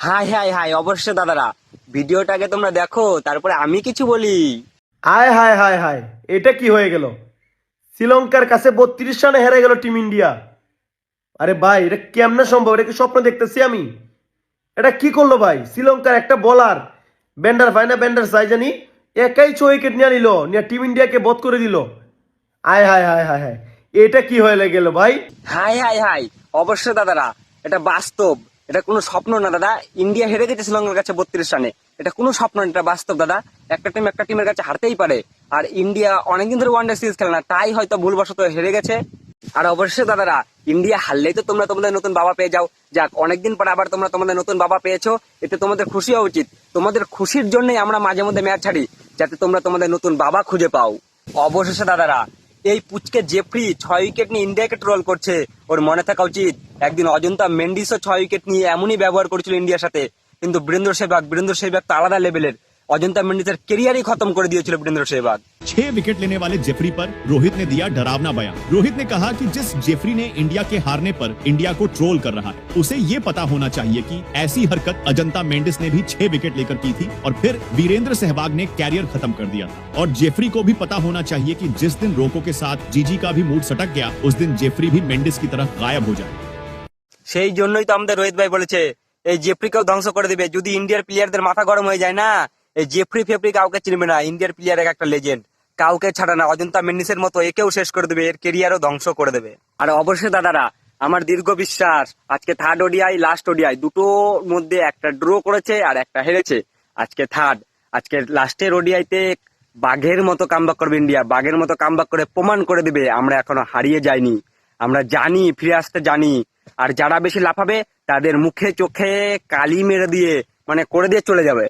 High high high, অবশ্যই দাদারা, ভিডিওটাকে তোমরা দেখো, তারপরে আমি কিছু বলি। হায় হায় হায় হায়, এটা কি হয়ে গেল? শ্রীলঙ্কার কাছে 32 রানে হেরে গেল টিম ইন্ডিয়া। আরে ভাই, এটা কেমনে সম্ভব? এটা কি স্বপ্ন দেখতেছি আমি? এটা কি করলো ভাই? শ্রীলঙ্কার একটা বোলার ব্যান্ডার ফাইনা ব্যান্ডার সাই জানি একাই 6 উইকেট নিয়ে নিল, নিয়ে টিম ইন্ডিয়াকে বধ করে দিল। হায় হায় হায় হায় হায়, এটা কি হয়ে গেল ভাই? হাই হাই হাই, অবশ্যই দাদারা, এটা বাস্তব, এটা কোনো স্বপ্ন না দাদা। ইন্ডিয়া হেরে গেছে শ্রীলঙ্কার কাছে 32 রানে। এটা কোনো স্বপ্ন না, এটা বাস্তব দাদা। একটা টিম একটা টিমের কাছে হারতেই পারে। আর ইন্ডিয়া অনেকদিন ধরে ওয়ানডে সিরিজ খেলে না, তাই হয়তো ভুলবশত হেরে গেছে। আর অবশ্যই দাদারা, ইন্ডিয়া হারলেই তো তোমরা তোমাদের নতুন বাবা পেয়ে যাও। যাক, অনেকদিন পরে আবার তোমরা তোমাদের নতুন বাবা পেয়েছো, এতে তোমাদের খুশি হওয়া উচিত। তোমাদের খুশির জন্যই আমরা মাঝে মধ্যে ম্যাচ ছাড়ি, যাতে তোমরা তোমাদের নতুন বাবা খুঁজে পাও। অবশেষে দাদারা, এই পুচকে জেফ্রি 6 উইকেট নিয়ে ইন্ডিয়াকে ট্রোল করছে। ওর মনে থাকা উচিত, একদিন অজন্তা মেন্ডিসও 6 উইকেট নিয়ে এমনই ব্যবহার করেছিল ইন্ডিয়ার সাথে। কিন্তু বীরেন্দ্র সেহবাগ তো আলাদা লেভেলের। অজন্তা মেন্ডিসের কেরিয়ারই খতম করে দিয়েছিল বীরেন্দ্র সেহবাগ। 6 विकेट लेने वाले जेफरी पर रोहित ने दिया डरावना बयान। रोहित ने कहा कि जिस जेफरी ने इंडिया के हारने पर इंडिया को ट्रोल कर रहा है, उसे ये पता होना चाहिए कि ऐसी हरकत अजंता मेंडिस ने भी 6 विकेट लेकर की थी और फिर वीरेंद्र सहवाग ने कैरियर खत्म कर दिया था। और जेफरी को भी पता होना चाहिए कि जिस दिन रोको के साथ जीजी का भी मूड सटक गया, उस दिन जेफरी भी मेंडिस की तरह गायब हो जाए। সেই জন্যই তো আমাদের রোহিত ভাই বলেছে, এই জেফ্রিকেও ধ্বংস করে দিবে যদি ইন্ডিয়ার প্লেয়ারদের মাথা গরম হয়ে যায় না। এই জেফ্রি ফেফরি কাউকে চিনবে না, ইন্ডিয়ার প্লেয়ার একটা লেজেন্ড, কাউকে ছাড়া না। অজন্তা মেন্ডিসের মতো একেও শেষ করে দেবে, এর কেরিয়ারও ধ্বংস করে দেবে। আর অবশ্যই দাদারা, আমার দীর্ঘ বিশ্বাস, আজকে থার্ড ওডিআই লাস্ট ওডিআই দুটোর মধ্যে একটা ড্র করেছে আর একটা হেরেছে। আজকে থার্ড, আজকে লাস্টের ওডিআইতে বাঘের মতো কামব্যাক করবে ইন্ডিয়া, বাঘের মতো কামব্যাক করে প্রমাণ করে দিবে আমরা এখনো হারিয়ে যাইনি, আমরা জানি, ফিরে আসতে জানি। আর যারা বেশি লাফাবে তাদের মুখে চোখে কালি মেরে দিয়ে, মানে করে দিয়ে চলে যাবে।